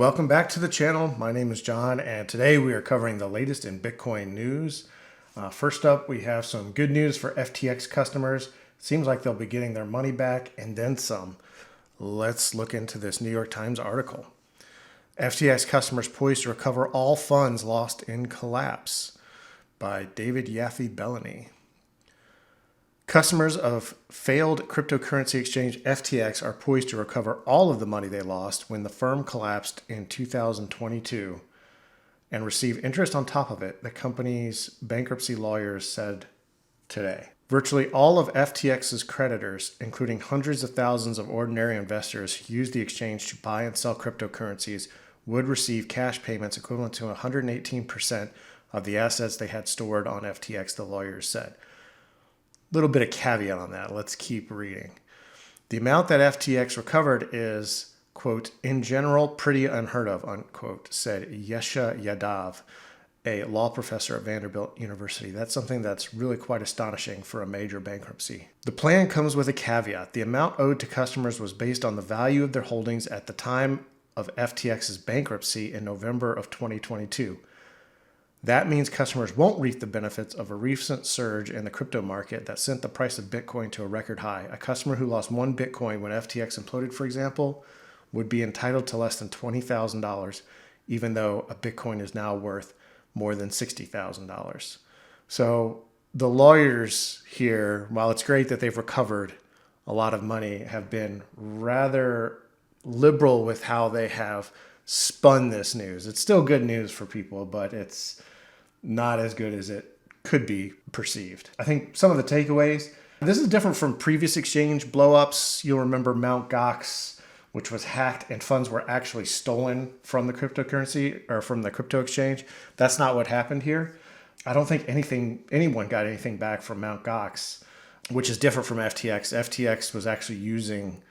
Welcome back to the channel. My name is John, and today we are covering the latest in Bitcoin news. First up, we have some good news for FTX customers. Seems like they'll be getting their money back and then some. Let's look into this New York Times article. FTX customers poised to recover all funds lost in collapse by David Yaffe-Bellany. Customers of failed cryptocurrency exchange FTX are poised to recover all of the money they lost when the firm collapsed in 2022 and receive interest on top of it, the company's bankruptcy lawyers said today. Virtually all of FTX's creditors, including hundreds of thousands of ordinary investors who use the exchange to buy and sell cryptocurrencies, would receive cash payments equivalent to 118% of the assets they had stored on FTX, the lawyers said. Little bit of caveat on that. Let's keep reading. The amount that FTX recovered is, quote, in general, pretty unheard of, unquote, said Yesha Yadav, a law professor at Vanderbilt University. That's something that's really quite astonishing for a major bankruptcy. The plan comes with a caveat. The amount owed to customers was based on the value of their holdings at the time of FTX's bankruptcy in November of 2022. That means customers won't reap the benefits of a recent surge in the crypto market that sent the price of Bitcoin to a record high. A customer who lost one Bitcoin when FTX imploded, for example, would be entitled to less than $20,000, even though a Bitcoin is now worth more than $60,000. So the lawyers here, while it's great that they've recovered a lot of money, have been rather liberal with how they have spun this news. It's still good news for people, but it's not as good as it could be perceived. I think some of the takeaways, this is different from previous exchange blowups. You'll remember Mt. Gox, which was hacked and funds were actually stolen from the cryptocurrency or from the crypto exchange. That's not what happened here. I don't think anyone got anything back from Mt. Gox, which is different from FTX. FTX was actually using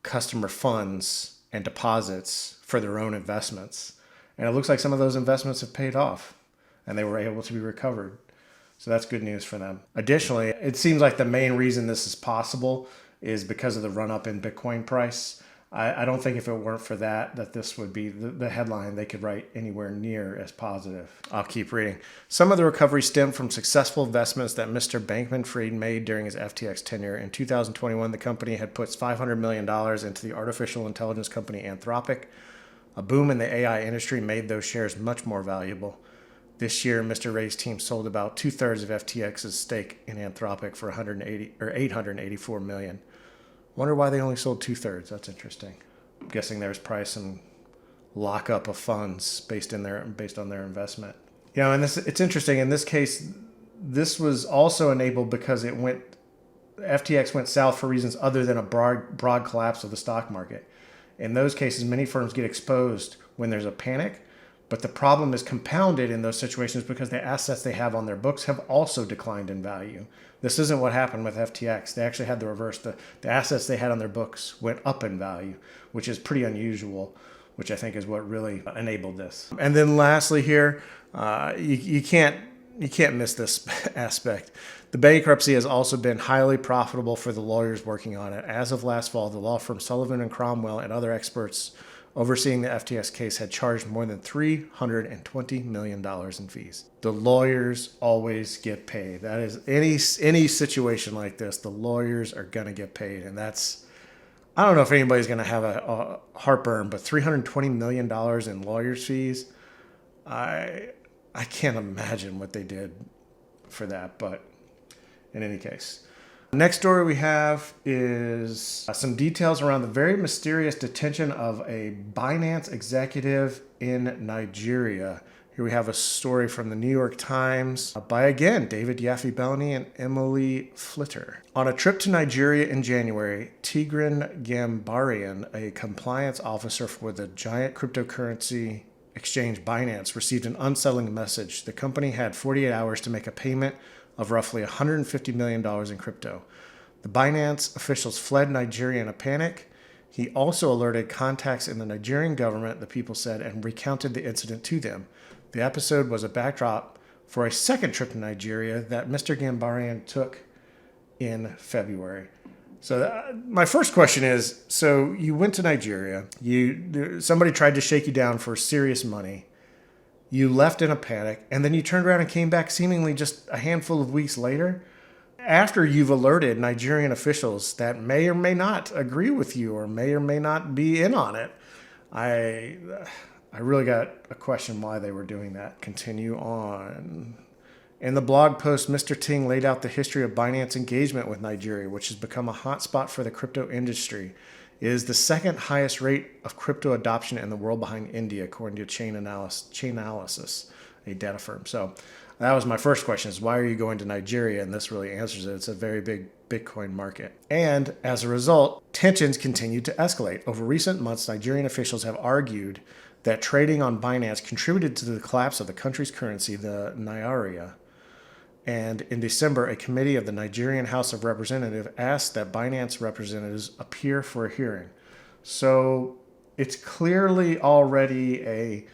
customer funds and deposits for their own investments. And it looks like some of those investments have paid off and they were able to be recovered. So that's good news for them. Additionally, it seems like the main reason this is possible is because of the run up in Bitcoin price. I don't think if it weren't for that this would be the headline they could write anywhere near as positive. I'll keep reading. Some of the recovery stemmed from successful investments that Mr. Bankman-Fried made during his FTX tenure. In 2021, the company had put $500 million into the artificial intelligence company Anthropic. A boom in the AI industry made those shares much more valuable. This year, Mr. Ray's team sold about 2/3 of FTX's stake in Anthropic for $884 million. Wonder why they only sold 2/3. That's interesting. I'm guessing there's probably some lockup of funds based on their investment. You know, and it's interesting. In this case, this was also enabled because FTX went south for reasons other than a broad collapse of the stock market. In those cases, many firms get exposed when there's a panic, but the problem is compounded in those situations because the assets they have on their books have also declined in value. This isn't what happened with FTX. They actually had the reverse. The assets they had on their books went up in value, which is pretty unusual, which I think is what really enabled this. And then lastly here, you can't miss this aspect. The bankruptcy has also been highly profitable for the lawyers working on it. As of last fall, the law firm Sullivan and Cromwell and other experts overseeing the FTX case had charged more than $320 million in fees. The lawyers always get paid. That is any situation like this, the lawyers are going to get paid. And that's, I don't know if anybody's going to have a heartburn, but $320 million in lawyers' fees, I can't imagine what they did for that. But in any case, next story we have is some details around the very mysterious detention of a Binance executive in Nigeria. Here we have a story from the New York Times by, again, David Yaffe-Bellany and Emily Flitter. On a trip to Nigeria in January, Tigran Gambarian, a compliance officer for the giant cryptocurrency exchange Binance, received an unsettling message. The company had 48 hours to make a payment of roughly $150 million in crypto. The Binance officials fled Nigeria in a panic. He also alerted contacts in the Nigerian government, the people said, and recounted the incident to them. The episode was a backdrop for a second trip to Nigeria that Mr. Gambarian took in February. So my first question is: so you went to Nigeria. Somebody tried to shake you down for serious money. You left in a panic, and then you turned around and came back seemingly just a handful of weeks later, after you've alerted Nigerian officials that may or may not agree with you or may not be in on it. I really got a question why they were doing that. Continue on. In the blog post, Mr. Ting laid out the history of Binance engagement with Nigeria, which has become a hotspot for the crypto industry. It is the second highest rate of crypto adoption in the world behind India, according to Chainalysis, a data firm. So that was my first question: is why are you going to Nigeria? And this really answers it. It's a very big Bitcoin market. And as a result, tensions continue to escalate. Over recent months, Nigerian officials have argued that trading on Binance contributed to the collapse of the country's currency, the Naira. And in December, a committee of the Nigerian House of Representatives asked that Binance representatives appear for a hearing. So it's clearly already a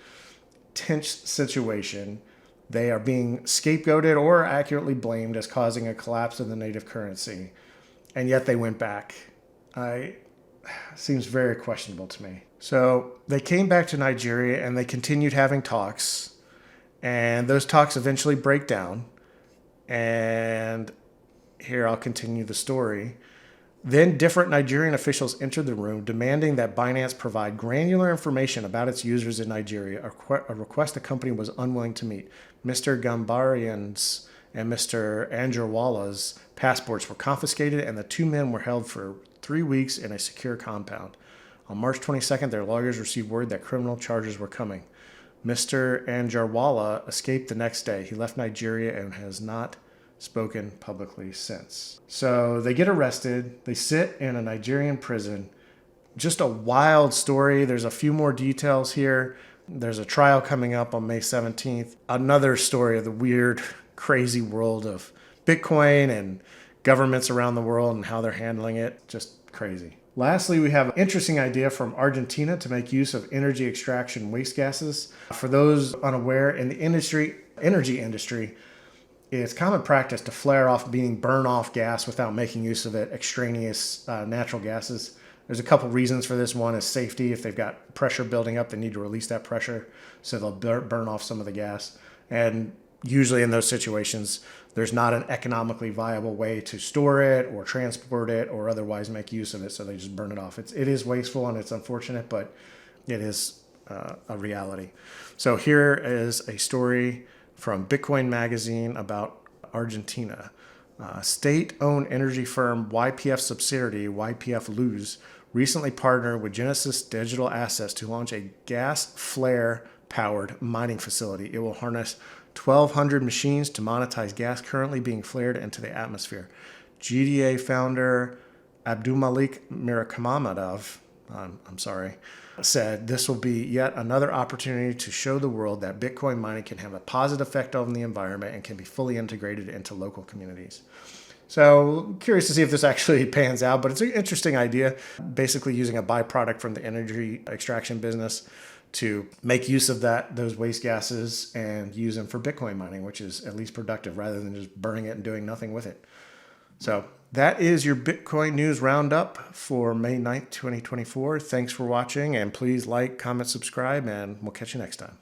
tense situation. They are being scapegoated or accurately blamed as causing a collapse of the native currency. And yet they went back. Seems very questionable to me. So they came back to Nigeria and they continued having talks. And those talks eventually break down. And here I'll continue the story. Then different Nigerian officials entered the room demanding that Binance provide granular information about its users in Nigeria, a request the company was unwilling to meet. Mr. Gambarian's and Mr. Anjarwala's passports were confiscated, and the two men were held for 3 weeks in a secure compound. On March 22nd, their lawyers received word that criminal charges were coming. Mr. Anjarwala escaped the next day. He left Nigeria and has not spoken publicly since. So they get arrested. They sit in a Nigerian prison. Just a wild story. There's a few more details here. There's a trial coming up on May 17th. Another story of the weird, crazy world of Bitcoin and governments around the world and how they're handling it. Just crazy. Lastly, we have an interesting idea from Argentina to make use of energy extraction waste gases. For those unaware, in the energy industry, it's common practice to flare off burn off gas without making use of it, extraneous natural gases. There's a couple reasons for this. One is safety. If they've got pressure building up, they need to release that pressure, so they'll burn off some of the gas. And usually in those situations, there's not an economically viable way to store it or transport it or otherwise make use of it, so they just burn it off. It is wasteful and it's unfortunate, but it is a reality. So here is a story from Bitcoin Magazine about Argentina. State-owned energy firm YPF subsidiary YPF Luz recently partnered with Genesis Digital Assets to launch a gas flare-powered mining facility. It will harness 1,200 machines to monetize gas currently being flared into the atmosphere. GDA founder Abdulmalik Mirakamadov, said this will be yet another opportunity to show the world that Bitcoin mining can have a positive effect on the environment and can be fully integrated into local communities. So curious to see if this actually pans out, but it's an interesting idea, basically using a byproduct from the energy extraction business to make use of those waste gases and use them for Bitcoin mining, which is at least productive rather than just burning it and doing nothing with it. So that is your Bitcoin news roundup for May 9th, 2024. Thanks for watching, and please like, comment, subscribe, and we'll catch you next time.